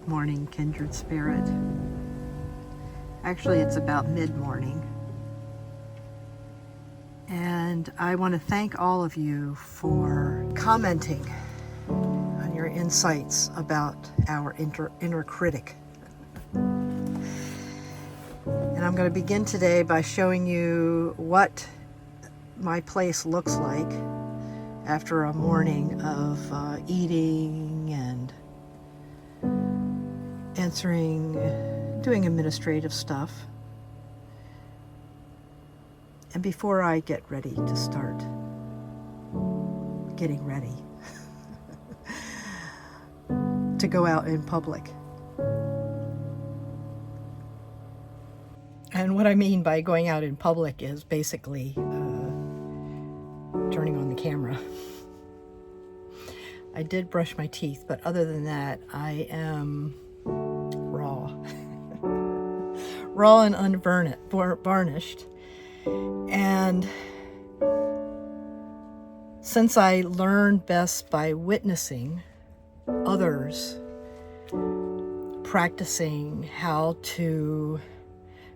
morning, Kindred Spirit. Actually, it's about mid-morning. And I want to thank all of you for commenting on your insights about our inner critic. And I'm going to begin today by showing you what my place looks like after a morning of eating and answering, doing administrative stuff. And before I get ready to start getting ready to go out in public. And what I mean by going out in public is basically turning on the camera. I did brush my teeth, but other than that, I am raw. Raw and unvarnished. And since I learned best by witnessing others practicing how to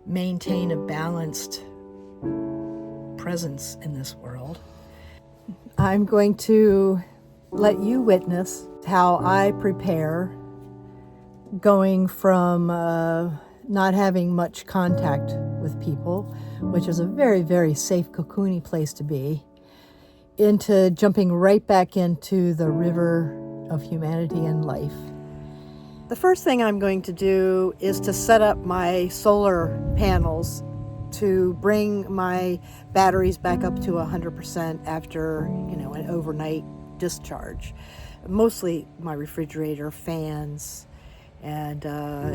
maintain a balanced presence in this world, I'm going to let you witness how I prepare, going from not having much contact with people, which is a very, very safe, cocoony place to be, into jumping right back into the river of humanity and life. The first thing I'm going to do is to set up my solar panels to bring my batteries back up to 100% after, an overnight discharge. Mostly my refrigerator, fans, and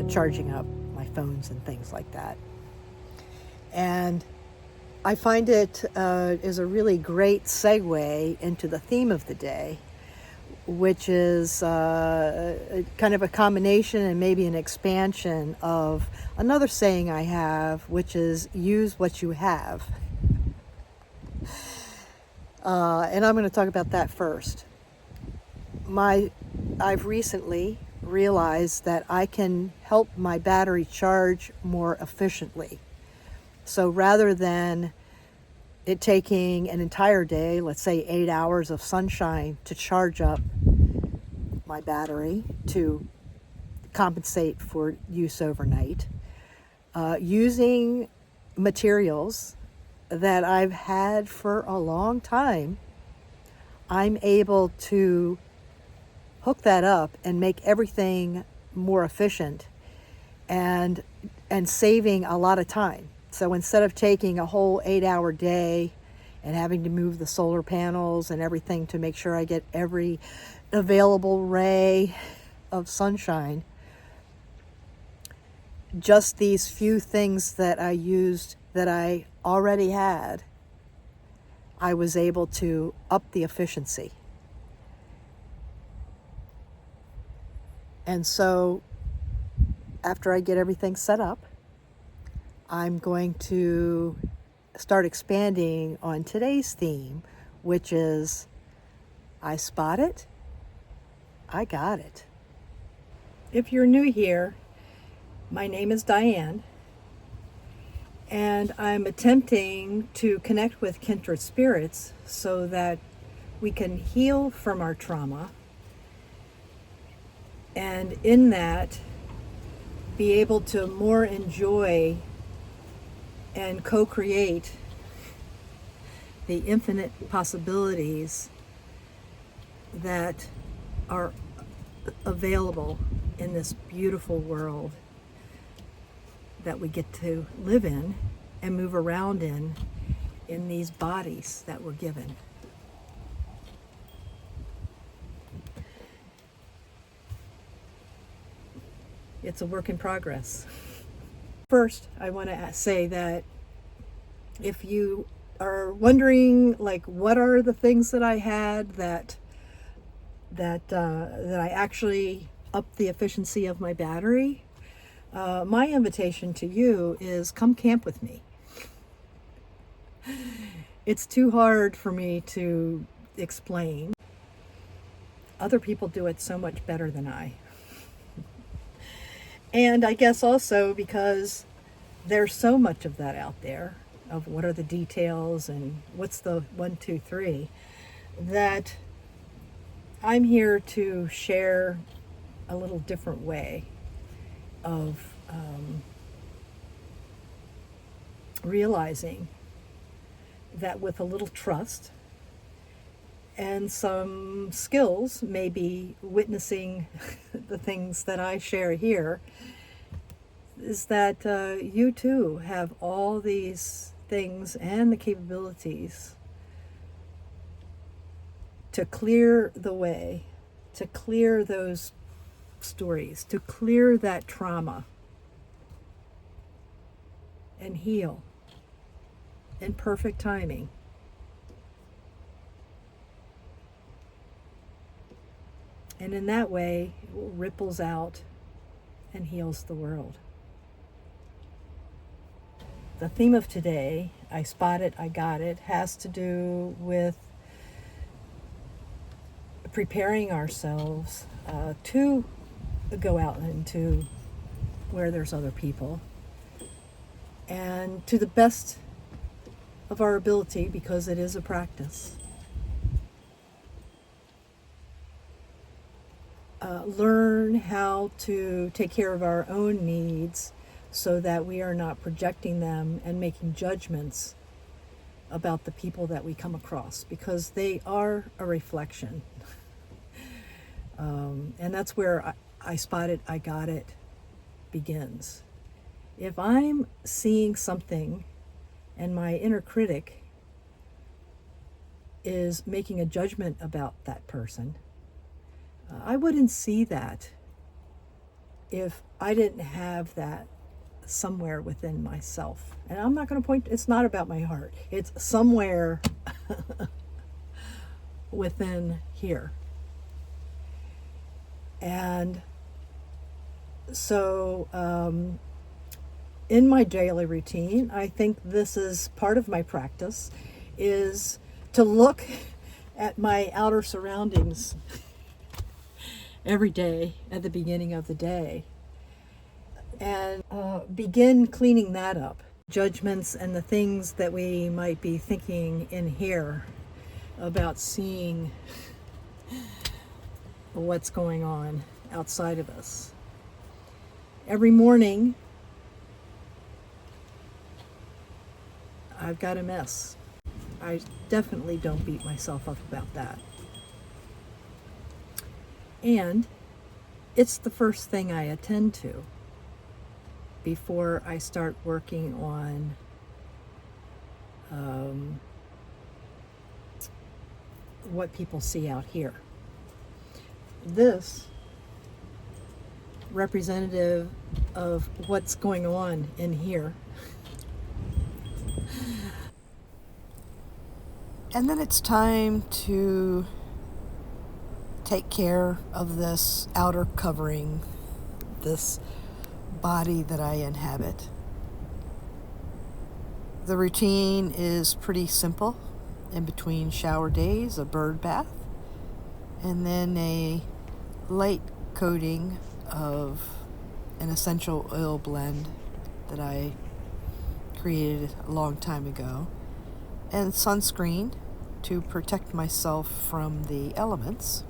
charging up my phones and things like that. And I find it is a really great segue into the theme of the day, which is kind of a combination and maybe an expansion of another saying I have, which is use what you have. And I'm going to talk about that first. I've recently realized that I can help my battery charge more efficiently. So rather than it taking an entire day, let's say 8 hours of sunshine to charge up my battery to compensate for use overnight, using materials that I've had for a long time, I'm able to hook that up and make everything more efficient and saving a lot of time. So instead of taking a whole 8-hour day and having to move the solar panels and everything to make sure I get every available ray of sunshine, just these few things that I used that I already had, I was able to up the efficiency. And so after I get everything set up, I'm going to start expanding on today's theme, which is I spot it, I got it. If you're new here, my name is Diane, and I'm attempting to connect with Kindred Spirits so that we can heal from our trauma, and in that be able to more enjoy and co-create the infinite possibilities that are available in this beautiful world that we get to live in and move around in these bodies that we're given. It's a work in progress. First, I want to say that if you are wondering, what are the things that I had that I actually upped the efficiency of my battery, my invitation to you is come camp with me. It's too hard for me to explain. Other people do it so much better than I. And I guess also because there's so much of that out there, of what are the details and what's the 1, 2, 3, that I'm here to share a little different way of realizing that with a little trust and some skills, maybe witnessing the things that I share here, is that you too have all these things and the capabilities to clear the way, to clear those stories, to clear that trauma and heal in perfect timing. And in that way, it ripples out and heals the world. The theme of today, I Spot It, I Got It, has to do with preparing ourselves to go out into where there's other people, and to the best of our ability, because it is a practice. Learn how to take care of our own needs so that we are not projecting them and making judgments about the people that we come across, because they are a reflection. And that's where I Spot It, I Got It begins. If I'm seeing something and my inner critic is making a judgment about that person, I wouldn't see that if I didn't have that somewhere within myself. And I'm not going to point, it's not about my heart. It's somewhere within here. And so in my daily routine, I think this is part of my practice, is to look at my outer surroundings every day at the beginning of the day and begin cleaning that up. Judgments and the things that we might be thinking in here about seeing what's going on outside of us. Every morning, I've got a mess. I definitely don't beat myself up about that. And it's the first thing I attend to before I start working on what people see out here. This representative of what's going on in here. And then it's time to take care of this outer covering, this body that I inhabit. The routine is pretty simple. In between shower days, a bird bath, and then a light coating of an essential oil blend that I created a long time ago, and sunscreen to protect myself from the elements.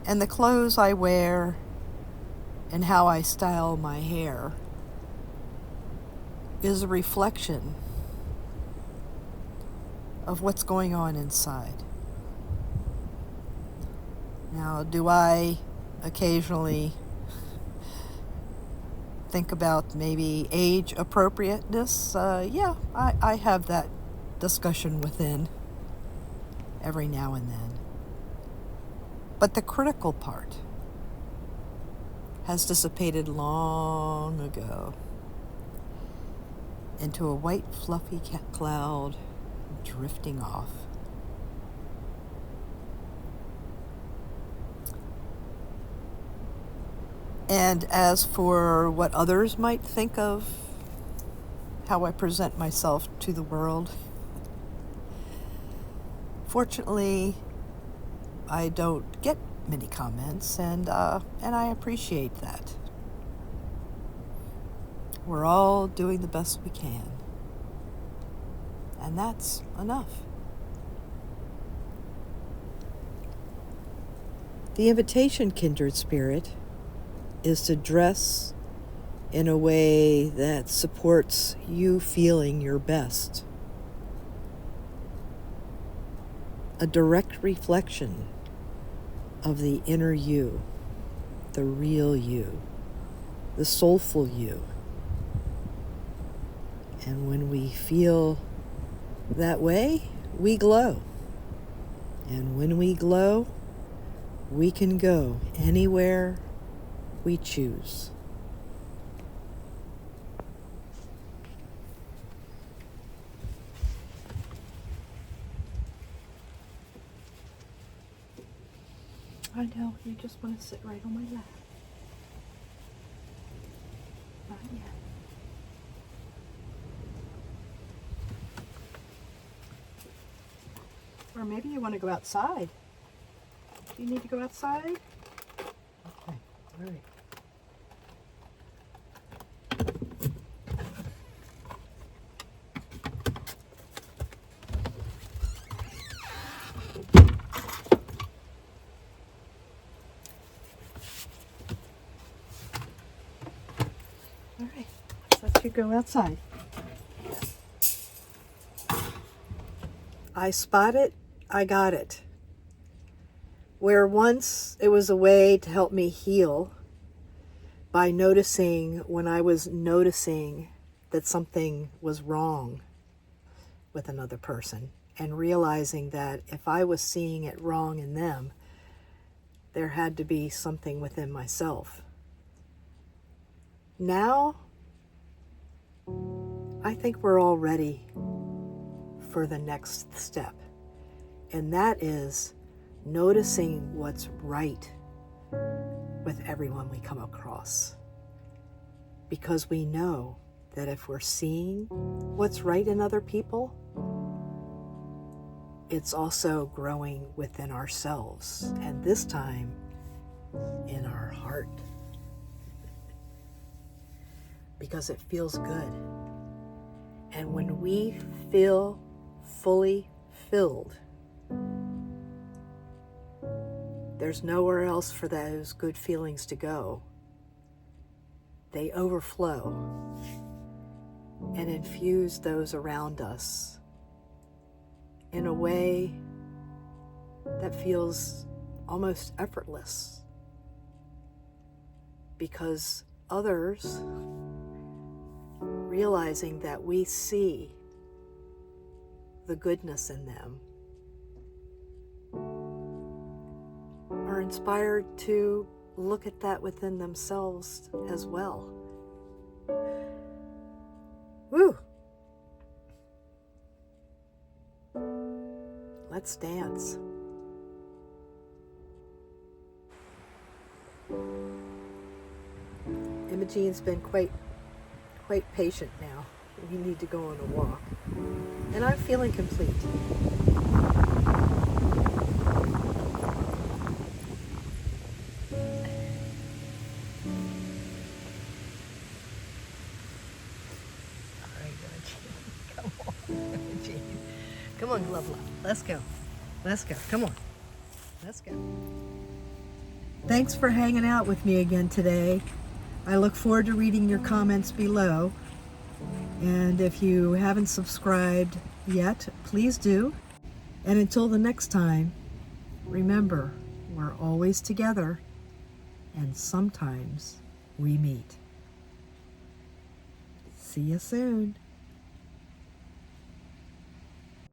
And the clothes I wear and how I style my hair is a reflection of what's going on inside. Now, do I occasionally think about maybe age appropriateness? Yeah, I have that discussion within every now and then. But the critical part has dissipated long ago into a white fluffy cloud drifting off. And as for what others might think of how I present myself to the world, fortunately, I don't get many comments, and I appreciate that. We're all doing the best we can, and that's enough. The invitation, Kindred Spirit, is to dress in a way that supports you feeling your best. A direct reflection of the inner you, the real you, the soulful you. And when we feel that way, we glow. And when we glow, we can go anywhere we choose. I know, you just want to sit right on my lap. Not yet. Or maybe you want to go outside. Do you need to go outside? Okay, all right. All right, let's let you go outside. I spot it, I got it. Where once it was a way to help me heal by noticing when I was noticing that something was wrong with another person, and realizing that if I was seeing it wrong in them, there had to be something within myself. Now, I think we're all ready for the next step, and that is noticing what's right with everyone we come across. Because we know that if we're seeing what's right in other people, it's also growing within ourselves, and this time in our heart. Because it feels good. And when we feel fully filled, there's nowhere else for those good feelings to go. They overflow and infuse those around us in a way that feels almost effortless, because others, realizing that we see the goodness in them, are inspired to look at that within themselves as well. Woo! Let's dance. Imogene's been quite patient now. We need to go on a walk. And I'm feeling complete. Come on, Glove Love. Let's go. Let's go. Come on. Let's go. Thanks for hanging out with me again today. I look forward to reading your comments below. And if you haven't subscribed yet, please do. And until the next time, remember, we're always together, and sometimes we meet. See you soon.